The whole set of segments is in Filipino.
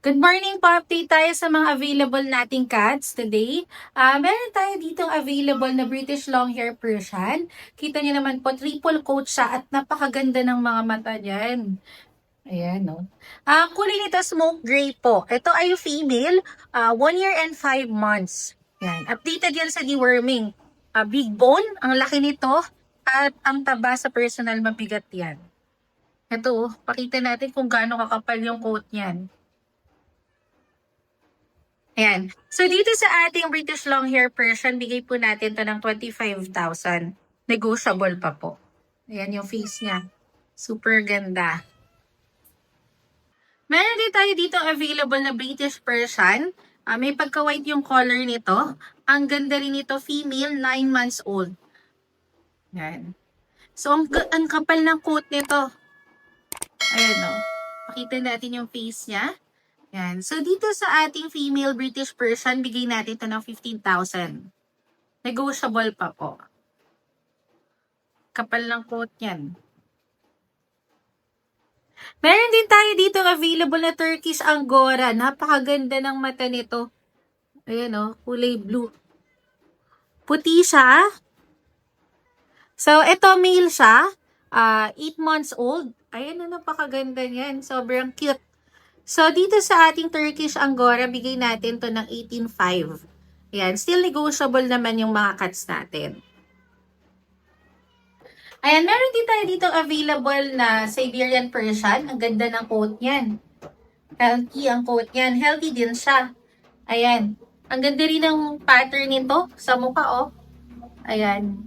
Good morning po. Update tayo sa mga available nating cats today. Meron tayo ditong available na British Longhair Persian. Kita niyo naman po, triple coat siya at napakaganda ng mga mata niyan. Ayan, no? Kulay nito smoke gray po. Ito ay female, 1 year and 5 months. Yan. Updated yan sa deworming. Big bone, ang laki nito. At ang taba sa personal mabigat yan. Ito, pakita natin kung gaano kakapal yung coat niyan. Ayan. So, dito sa ating British Longhair Persian, bigay po natin to ng 25,000. Negotiable pa po. Ayan yung face niya. Super ganda. Meron din tayo dito available na British Persian. May pagka-white yung color nito. Ang ganda rin nito, female, 9 months old. Ayan. So, ang kapal ng coat nito. Ayan o. Pakita natin yung face niya. Yan. So, dito sa ating female British Persian, bigay natin ito ng 15,000. Negotiable pa po. Kapal ng coat yan. Meron din tayo dito available na Turkish Angora. Napakaganda ng mata nito. Ayan o, kulay blue. Puti siya. So, ito male siya. 8 months old. Ayan o, napakaganda niyan. Sobrang cute. So, dito sa ating Turkish Angora, bigay natin to ng 18,500. Ayan, still negotiable naman yung mga cats natin. Ayan, meron din tayo dito available na Siberian Persian. Ang ganda ng coat niyan. Healthy ang coat niyan. Healthy din siya. Ayan. Ang ganda rin ng pattern nito sa mukha, oh. Ayan.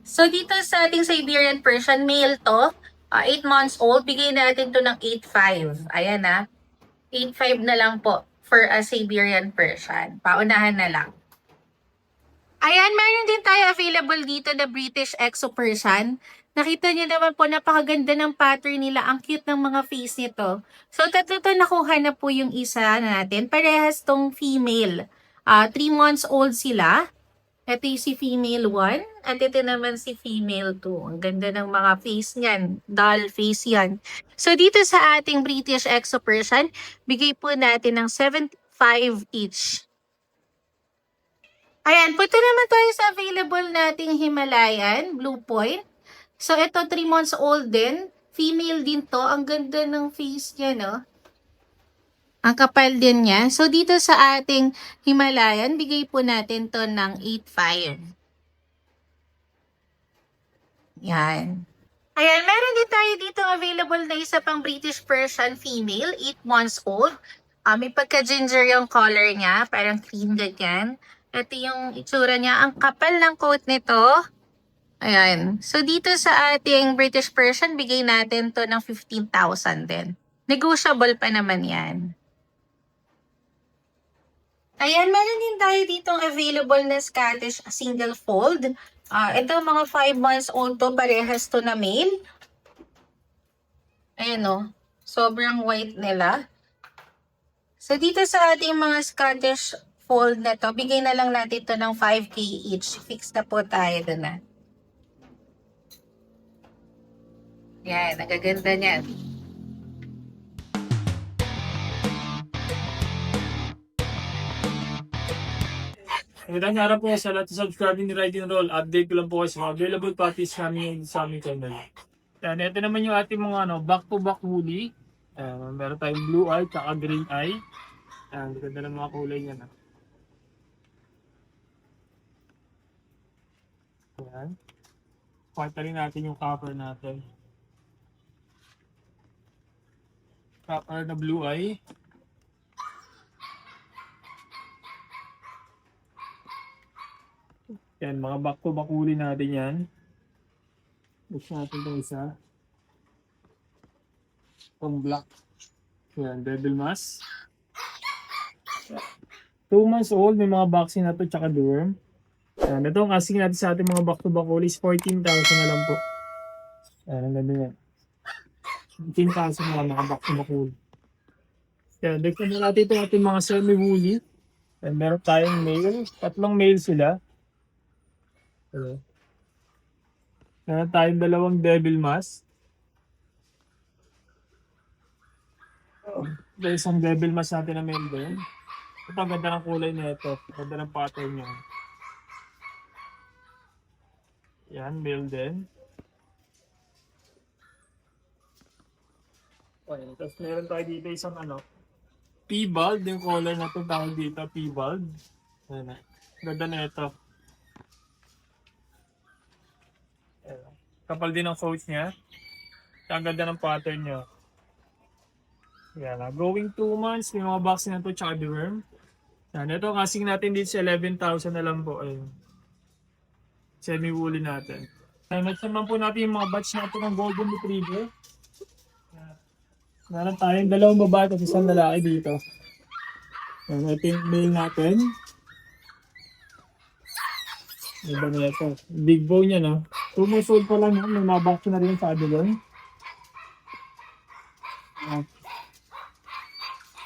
So, dito sa ating Siberian Persian, male to. 8 months old, bigay natin to ng 8,500. Ayan na. 8,500 na lang po for a Siberian Persian. Paunahan na lang. Ayan, meron din tayo available dito na British Exo Persian. Nakita niyo naman po, napakaganda ng pattern nila. Ang cute ng mga face nito. So, tatlo to nakuha na po yung isa natin. Parehas tong female. 3 months old sila. Ito yung si female 1 at ito naman si female 2. Ang ganda ng mga face niyan. Doll face yan. So, dito sa ating British Exo Persian, bigay po natin ng 75 each. Ayan, punta naman tayo sa available nating Himalayan, Blue Point. So, ito 3 months old din. Female din to. Ang ganda ng face niya, no? Ang kapal din niya. So, dito sa ating Himalayan, bigay po natin to ng 8,500. Yan. Ayan, meron din tayo dito available na isa pang British Persian female, 8 months old. May pagka-ginger yung color niya, parang cream ganyan. Ito yung itsura niya. Ang kapal ng coat nito. Ayan. So, dito sa ating British Persian, bigay natin to ng 15,000 din. Negotiable pa naman yan. Ayan, meron din tayo ditong available na Scottish single fold. Ito mga 5 months old to, parehas to na male. Ayan o, sobrang white nila. So dito sa ating mga Scottish fold na to, bigay na lang natin to ng 5K each. Fix na po tayo doon na. Yan, nagaganda niyan. Magandang araw po sa lahat ng subscribing ni Ride and Roll. Update ko lang po kayo sa mga available puppies namin sa aming channel. Yan, ito naman yung ating mga back-to-back woolly. Meron tayong blue eye at green eye. Yan, ganda ng mga kulay niya na. Yan. Pakita rin natin yung cover natin. Cover na blue eye. Yan, mga back-to-back woolly natin yan. Gusto natin itong isa. Itong black. Yan, devil mask. 2 months old, may mga vaccine na to, tsaka dorm. Yan, ito ang asking natin sa ating mga back-to-back woolies, 14,000 na lang po. Yan, ang ganda yan. 15,000 na lang, mga back-to-back woolly. Yan, dagdag na natin ito ating mga semi-woolly. Yan, meron tayong male. 3 male sila. Hello. Meron tayong 2 devil mask. Ito isang devil mask natin na Melbourne. Ito ang ganda ng kulay nito. Ganda ng pattern niya. Yan, male din. Okay, tapos meron tayo dito isang P-Bald, yung color na ito tawag dito, P-Bald. Ayan na. Ganda na ito. Ayan. Kapal din ang coat niya. Ang ganda ng pattern niya. Yan na. Going 2 months, may mga vaccine na ito, tsaka deworm. Yan, ito kasing natin dito sa 11,000 na lang po. Ayun. Semi-woolly natin. Next naman po natin yung mga batch na ito ng Golden Retriever. Meron tayong dalawang babae at isang lalaki dito. Yan, ito yung male natin. Iba na ito. Big bone niya, no? 2 months old pa lang yan. May mga vaccine na rin sa adulon.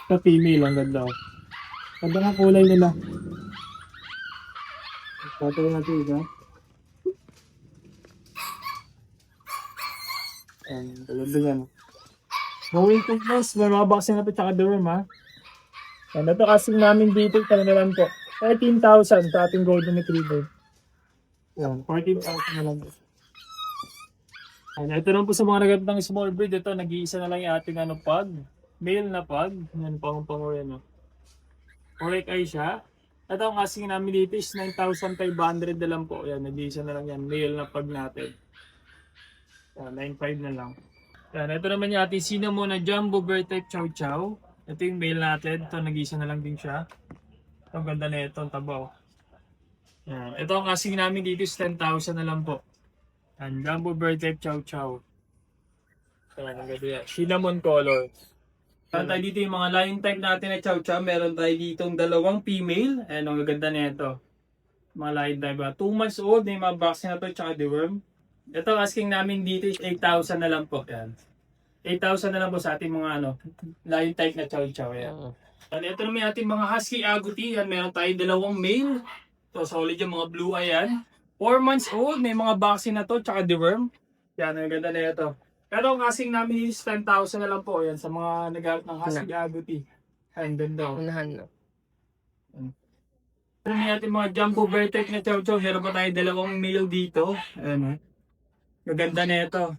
Ito female, ang ganda. Ganda ng kulay nila. Patuloy natin ito. Ayan, ganda yan. Going to close, may mga vaccine na ito tsaka dorm, ha? Yan, ito kasing namin dito, talaga po. 13,000 sa ating Golden Retriever. Yan, 14,000 na lang po. Yan, ito naman po sa mga nagat ng small breed, ito, nag-iisa na lang yung ating pug. Male na pug. Yan, pango yan, no? Correct eye siya. Ito ang kasing namin dito is 9,500 na lang po. Yan, nag-iisa na lang yan. Male na pug natin. Yan, 9,500 na lang. Yan, ito naman yung ating cinnamon na jumbo bear type chow chow. Ito yung male natin. Ito, nag-iisa na lang din siya. Ito, ang ganda na ito, ang tabaw. Yan, ito ang kasing namin dito is 10,000 na lang po. Yan, jumbo bear type chow chow. Yan, ang ganda yan. Cinnamon color. Meron tayo dito yung mga lion type natin na chow chow. Meron tayo dito yung dalawang female. Ayan, ang ganda na ito. Mga lion type. 2 months old, may mga vaccine na ito, tsaka deworm. Ito asking namin dito is 8,000 na lang po. Yan. 8,000 na lang po sa ating mga lion type na chow chow. Yan. And ito naman yung ating mga husky agouti. Yan, meron tayo dalawang male. Ito, solid yung mga blue eye yan. 4 months old, may mga vaccine na to, tsaka deworm. Yan, ang ganda na ito. Pero ang asking namin is 10,000 na lang po. Yan, sa mga nag-aaral ng husky agouti. Yan, ganda. Unahan na. Ito naman yung ating mga jumbo bear type na chow chow. Meron pa tayo dalawang male dito. Ayan, maganda na ito.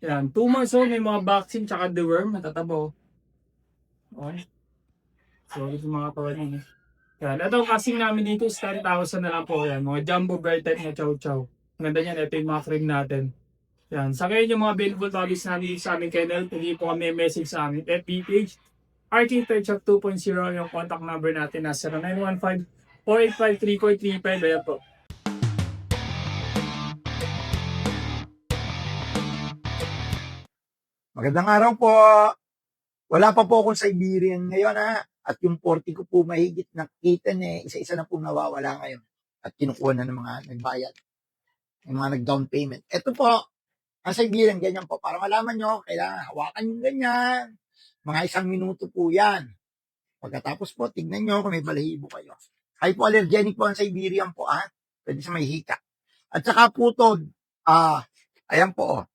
Yan, 2 months old, may mga vaccine tsaka deworm, natatabo. Okay. Sorry sa mga kawan. Yan, ito kasing namin dito is 10,000 na lang po. Yan, mga jumbo bear type na chow chow. Ang ganda niyan, ito yung mga cream natin. Yan, sa ngayon yung mga available topics namin sa aming kennel, hindi po kami message sa aming FB page. RT Third Shop 2.0 yung contact number natin na 0915-485-3435. Ayan po. Magandang araw po. Wala pa po akong Siberian ngayon at yung 40 ko po mahigit na kitten isa-isa na po nawawala ngayon at kinukuha na ng mga nagbayad, yung mga nag-down payment. Ito po, ang Siberian, ganyan po. Para malaman nyo, kailangan hawakan yung ganyan. Mga 1 minuto po yan. Pagkatapos po, tignan nyo kung may balahibo kayo. Hypoallergenic po ang Siberian po, pwede sa may hika. At saka po to, ayan po,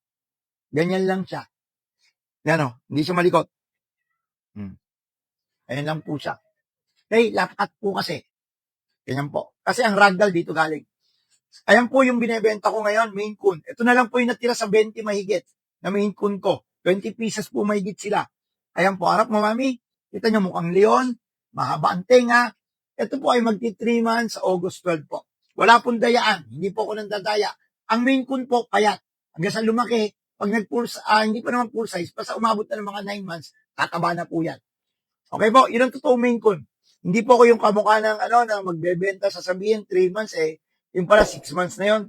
ganyan lang siya. Yan hindi siya malikot. Ayan lang po siya. Okay, lapat po kasi. Ganyan po. Kasi ang ragdoll dito galing. Ayan po yung binebenta ko ngayon, Maine Coon. Ito na lang po yung natira sa 20 mahigit na Maine Coon ko. 20 pieces po mahigit sila. Ayan po, harap mo mami. Kita nyo mukhang leon, mahaba ang tenga. Ito po ay magti 3 months sa August 12 po. Wala pong dayaan. Hindi po ako nandadaya. Ang Maine Coon po, payat. Hanggang sa lumaki, pag hindi pa naman full size, basta umabot na ng mga 9 months, tataba na po yan. Okay po, yun ang totoong Maine Coon. Hindi po ako yung kamukha ng na magbebenta, sasabihin 3 months yung pala 6 months na yun.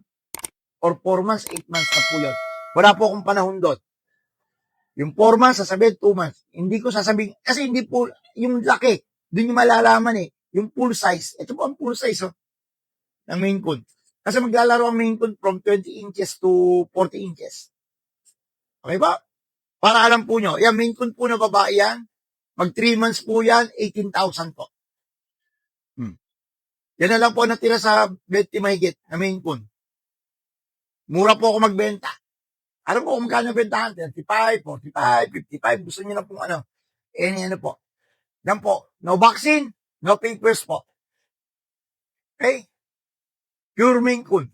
Or 4 months, 8 months na po yun. Wala po akong panahon doon. Yung 4 months, sasabihin 2 months. Hindi ko sasabihin, kasi hindi po, yung laki, doon yung malalaman yung full size. Ito po ang full size ng Maine Coon. Kasi maglalaro ang Maine Coon from 20 inches to 40 inches. Okay ba? Para alam po nyo, yan, Maine Coon po na babae yan. Mag 3 months po yan, 18,000 po. Yan na lang po natira sa 20 mahigit na Maine Coon. Mura po ako magbenta. Alam po kung magkano bentahan? 35, 45, 55. Gusto nyo na pong any ano po. Yan po, no vaccine, no papers po. Okay? Pure Maine Coon.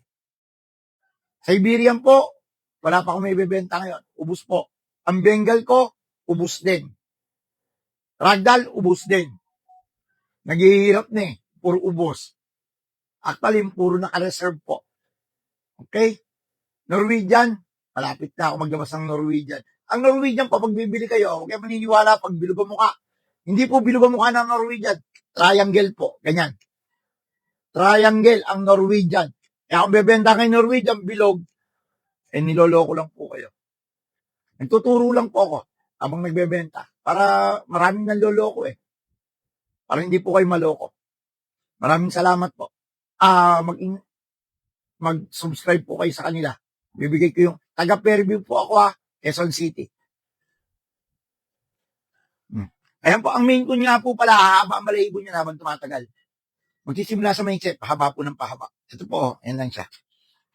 Siberian po, wala pa akong may bibenta ngayon. Ubus po. Ang Bengal ko, ubus din. Ragdoll, ubus din. Naghihirap na eh. Puro ubos. Actually, puro naka-reserve po. Okay? Norwegian, malapit na ako maglabas ng Norwegian. Ang Norwegian po, pag bibili kayo, huwag kayo maniniwala pag bilog ang mukha. Hindi po bilog ang mukha ng Norwegian. Triangle po. Ganyan. Triangle ang Norwegian. Kaya kung bebenta kayo Norwegian, bilog, niloloko lang po kayo. Nagtuturo lang po ako habang nagbebenta. Para maraming nanloloko eh. Para hindi po kayo maloko. Maraming salamat po. Mag-subscribe po kayo sa kanila. Bibigay ko yung taga-Fairview po ako Quezon City. Ayan po, ang Maine Coon nga po pala, hahaba ang balahibo niya naman tumatagal. Magsisimula sa mindset, pahaba po ng pahaba. Ito po, ayan lang siya.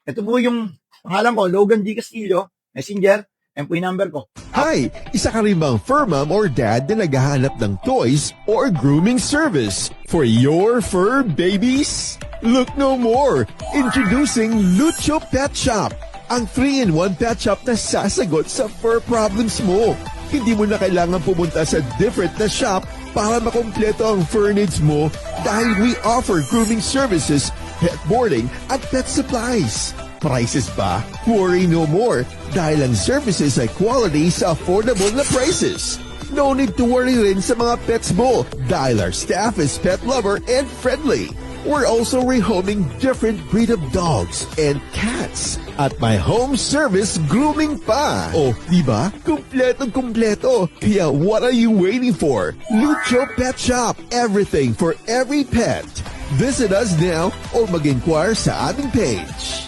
Ito po yung pangalan ko, Logan D. Castillo, Messenger, and po yung number ko. Hi! Isa ka rin bang fur mom or dad na naghahanap ng toys or grooming service for your fur babies? Look no more! Introducing Lucho Pet Shop, ang 3-in-1 pet shop na sasagot sa fur problems mo. Hindi mo na kailangan pumunta sa different na shop para makompleto ang fur needs mo dahil we offer grooming services, pet boarding, at pet supplies. Prices ba? Worry no more dahil ang services ay quality sa affordable na prices. No need to worry rin sa mga pets mo dahil our staff is pet lover and friendly. We're also rehoming different breed of dogs and cats at my home service grooming pa. Oh, diba? Kumpletong-kumpleto. Kaya what are you waiting for? Lucho Pet Shop. Everything for every pet. Visit us now or mag-inquire sa aming page.